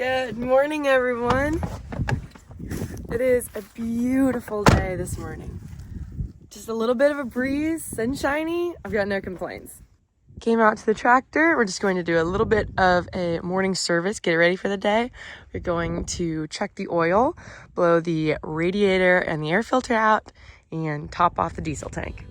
Good morning, everyone. It is a beautiful day this morning. Just a little bit of a breeze, sunshiny. I've got no complaints. Came out to the tractor. We're just going to do a little bit of a morning service, get it ready for the day. We're going to check the oil, blow the radiator and the air filter out, and top off the diesel tank.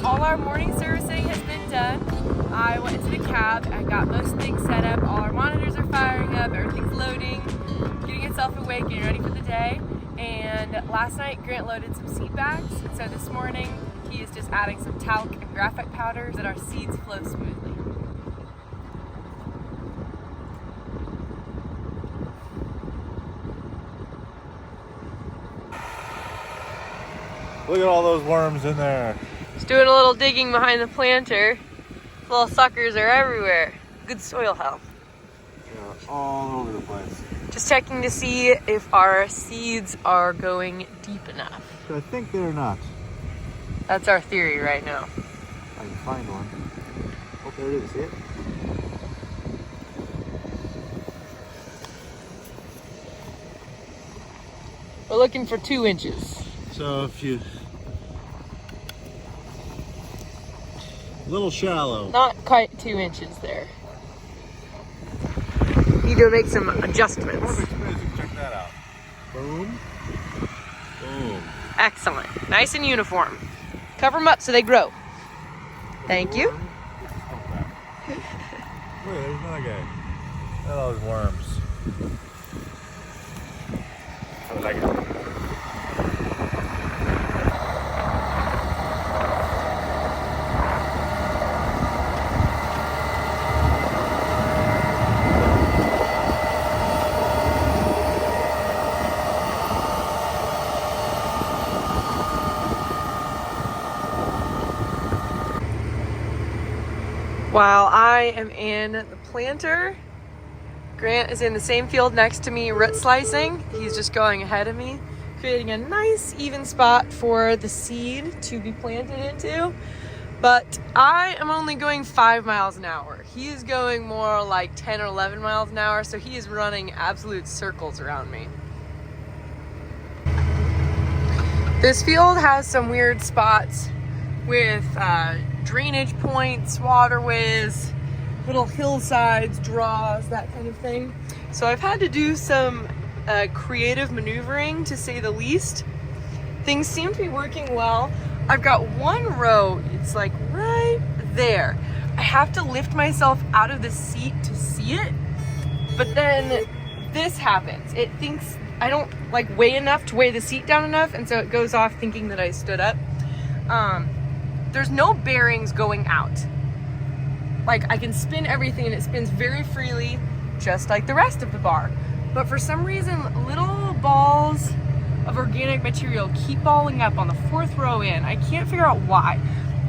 All our morning servicing has been done. I went into the cab and got most things set up. All our monitors are firing up, everything's loading, getting itself awake, getting ready for the day. And last night, Grant loaded some seed bags. So this morning, he is just adding some talc and graphite powder so that our seeds flow smoothly. Look at all those worms in there. Just doing a little digging behind the planter. Little suckers are everywhere. Good soil health. Yeah, all over the place. Just checking to see if our seeds are going deep enough. I think they're not. That's our theory right now. I can find one. Oh, there it is. See it? We're looking for 2 inches. So if you... a little shallow. Not quite 2 inches there. Need to make some adjustments. Check that out. Boom. Boom. Excellent. Nice and uniform. Cover them up so they grow. Thank you. Look, there's another guy. Look at those worms. I like it. While I am in the planter, Grant is in the same field next to me root slicing. He's just going ahead of me, creating a nice even spot for the seed to be planted into. But I am only going 5 miles an hour. He is going more like 10 or 11 miles an hour, so he is running absolute circles around me. This field has some weird spots with drainage points, waterways, little hillsides, draws, that kind of thing. So I've had to do some creative maneuvering, to say the least. Things seem to be working well. I've got one row, it's like right there. I have to lift myself out of the seat to see it, but then this happens. It thinks I don't like weigh enough to weigh the seat down enough, and so it goes off thinking that I stood up. There's no bearings going out. Like, I can spin everything and it spins very freely, just like the rest of the bar. But for some reason, little balls of organic material keep balling up on the 4th row in. I can't figure out why.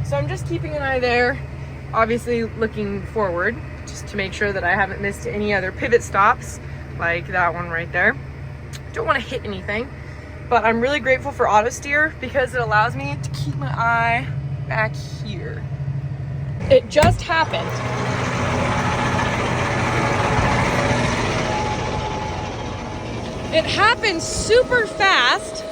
So I'm just keeping an eye there, obviously looking forward, just to make sure that I haven't missed any other pivot stops, like that one right there. Don't want to hit anything, but I'm really grateful for auto steer because it allows me to keep my eye back here. It just happened. It happened super fast.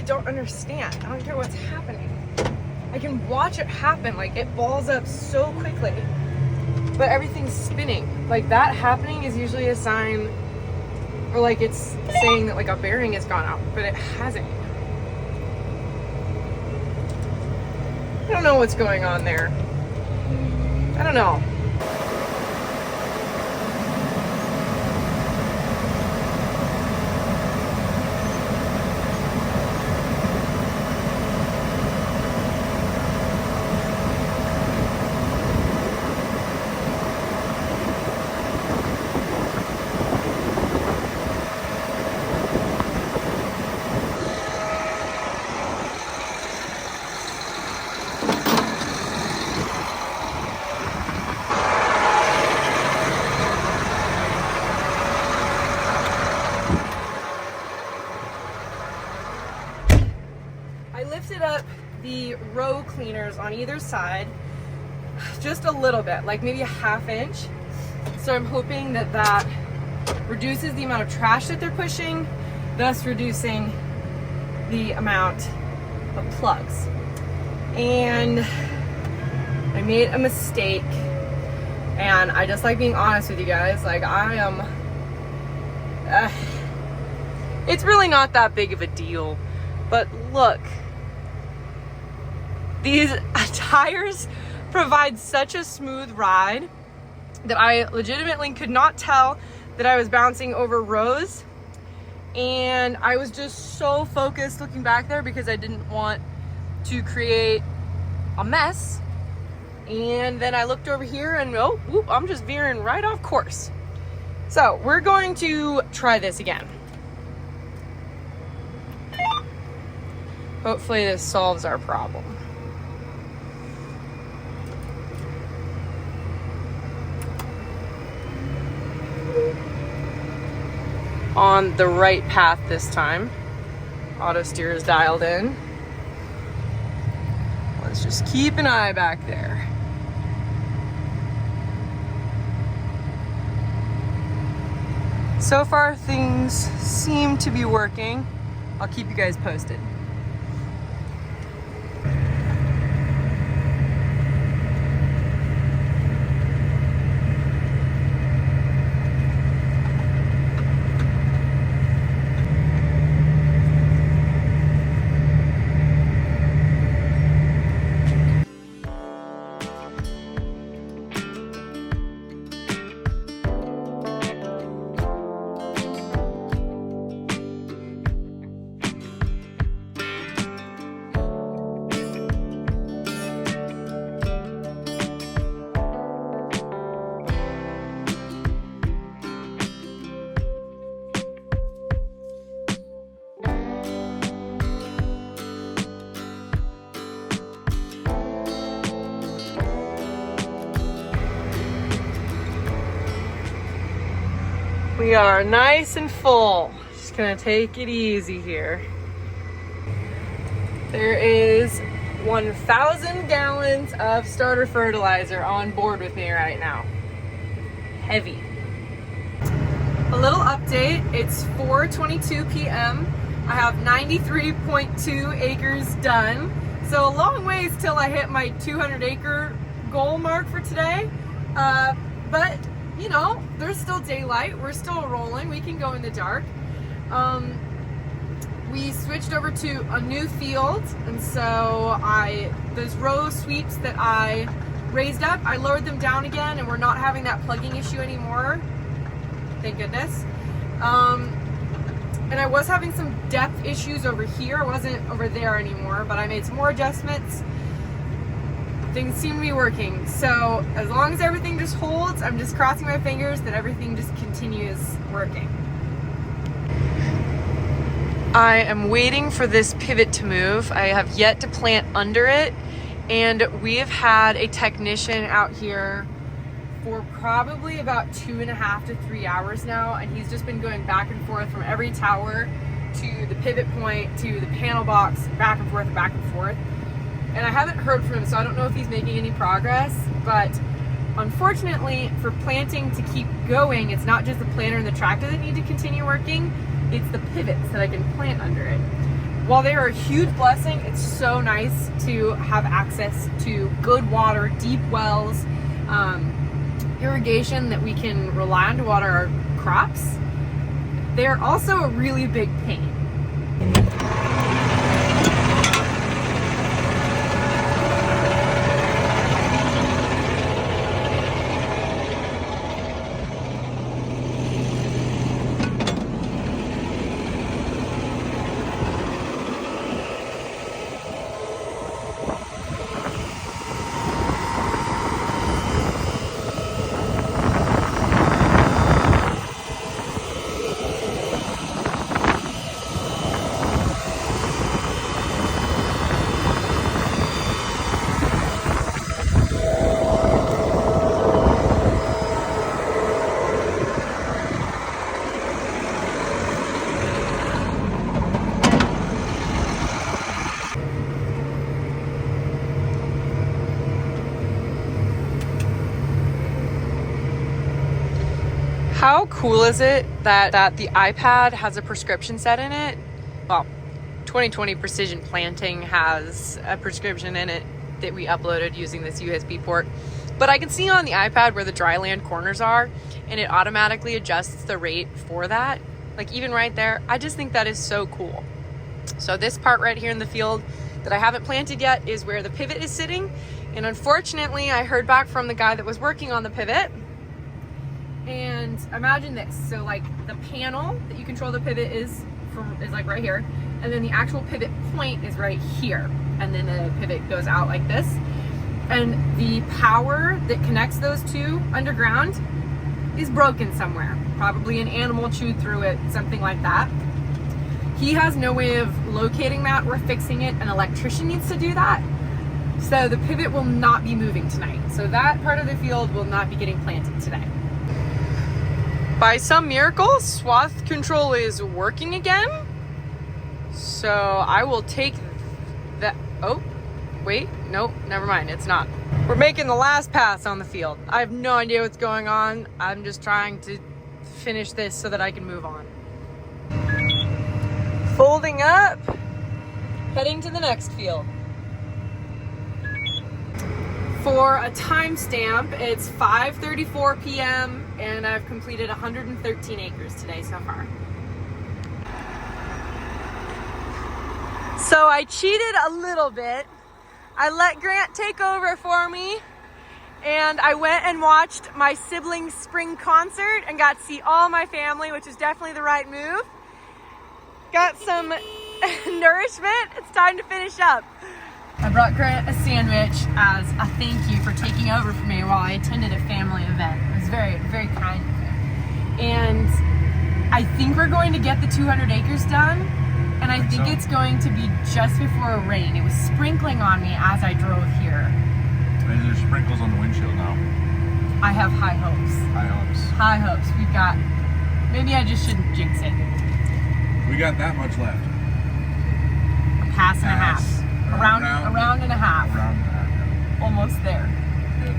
don't understand. I don't get what's happening. I can watch it happen, like it balls up so quickly, but everything's spinning. Like that happening is usually a sign, or like it's saying that like a bearing has gone out, but it hasn't. I don't know what's going on there. I don't know. Lifted up the row cleaners on either side just a little bit, like maybe a ½ inch. So I'm hoping that that reduces the amount of trash that they're pushing, thus reducing the amount of plugs. And I made a mistake, and I just like being honest with you guys. Like I am, it's really not that big of a deal, but look. These tires provide such a smooth ride that I legitimately could not tell that I was bouncing over rows. And I was just so focused looking back there because I didn't want to create a mess. And then I looked over here and oh, whoop, I'm just veering right off course. So we're going to try this again. Hopefully this solves our problem. On the right path this time. Auto steer is dialed in. Let's just keep an eye back there. So far things seem to be working. I'll keep you guys posted. We are nice and full. Just gonna take it easy here. There is 1,000 gallons of starter fertilizer on board with me right now. Heavy. A little update, it's 4:22 p.m. I have 93.2 acres done. So a long ways till I hit my 200 acre goal mark for today. But you know, there's still daylight. We're still rolling. We can go in the dark. We switched over to a new field, and so those row sweeps that I raised up, I lowered them down again, and we're not having that plugging issue anymore. Thank goodness. And I was having some depth issues over here. I wasn't over there anymore, but I made some more adjustments. Things seem to be working. So as long as everything just holds, I'm just crossing my fingers that everything just continues working. I am waiting for this pivot to move. I have yet to plant under it, and we have had a technician out here for probably about 2.5 to 3 hours now, and he's just been going back and forth from every tower to the pivot point to the panel box, back and forth, back and forth. And I haven't heard from him, so I don't know if he's making any progress, but unfortunately for planting to keep going, it's not just the planter and the tractor that need to continue working, it's the pivots that I can plant under it. while they are a huge blessing, it's so nice to have access to good water, deep wells, irrigation that we can rely on to water our crops. They're also a really big pain. How cool is it that the iPad has a prescription set in it? Well, 2020 Precision Planting has a prescription in it that we uploaded using this USB port. But I can see on the iPad where the dry land corners are, and it automatically adjusts the rate for that. Like even right there, I just think that is so cool. So this part right here in the field that I haven't planted yet is where the pivot is sitting. And unfortunately, I heard back from the guy that was working on the pivot. And imagine this, so like the panel that you control the pivot is like right here, and then the actual pivot point is right here, and then the pivot goes out like this, and the power that connects those two underground is broken somewhere. Probably an animal chewed through it, something like that. He has no way of locating that or fixing it. An electrician needs to do that. So the pivot will not be moving tonight. So that part of the field will not be getting planted today. By some miracle, swath control is working again. So I will take that. Oh, wait, nope, never mind, it's not. We're making the last pass on the field. I have no idea what's going on. I'm just trying to finish this so that I can move on. Folding up, heading to the next field. For a timestamp, it's 5:34 p.m. and I've completed 113 acres today so far. So I cheated a little bit. I let Grant take over for me, and I went and watched my siblings' spring concert and got to see all my family, which is definitely the right move. Got some nourishment. It's time to finish up. I brought Grant a sandwich as a thank you for taking over for me while I attended a family event. It was very, very kind of him. And I think we're going to get the 200 acres done, and I think it's going to be just before a rain. It was sprinkling on me as I drove here. And there's sprinkles on the windshield now. I have high hopes. High hopes. High hopes. We've got, maybe I just shouldn't jinx it. We got that much left. A pass and a half. Around and a half. Around and a half, yeah. Almost there. Good.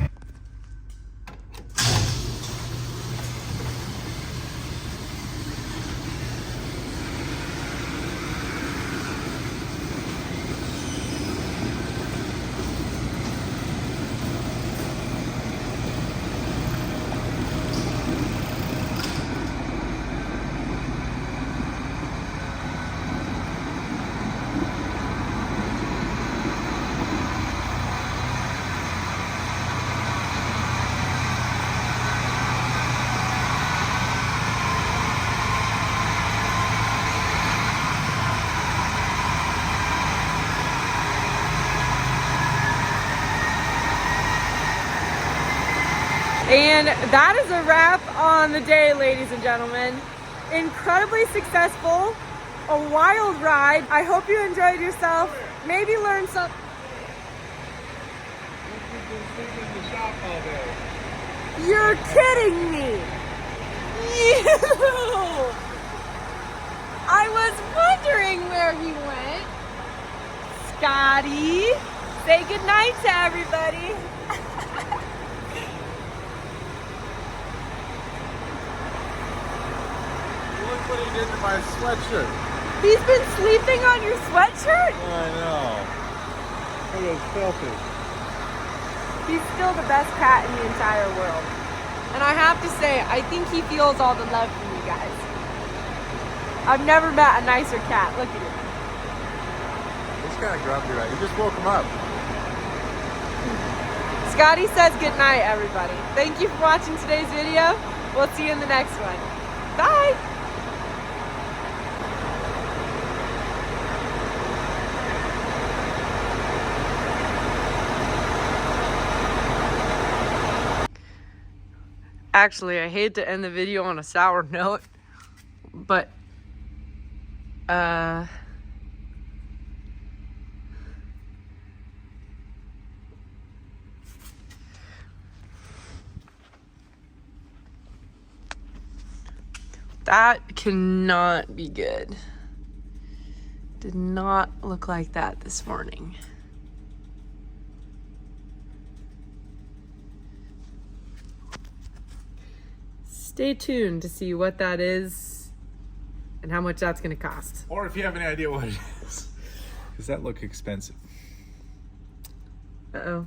And that is a wrap on the day, ladies and gentlemen. Incredibly successful, a wild ride. I hope you enjoyed yourself. Maybe learned some. You're kidding me. I was wondering where he went. Scotty, say goodnight to everybody. Look what he did to my sweatshirt. He's been sleeping on your sweatshirt? I know. It is filthy. He's still the best cat in the entire world. And I have to say, I think he feels all the love from you guys. I've never met a nicer cat. Look at him. He's kind of grumpy, right? You just woke him up. Scotty says goodnight, everybody. Thank you for watching today's video. We'll see you in the next one. Bye. Actually, I hate to end the video on a sour note, but that cannot be good. Did not look like that this morning. Stay tuned to see what that is and how much that's going to cost. Or if you have any idea what it is. Does that look expensive? Uh-oh.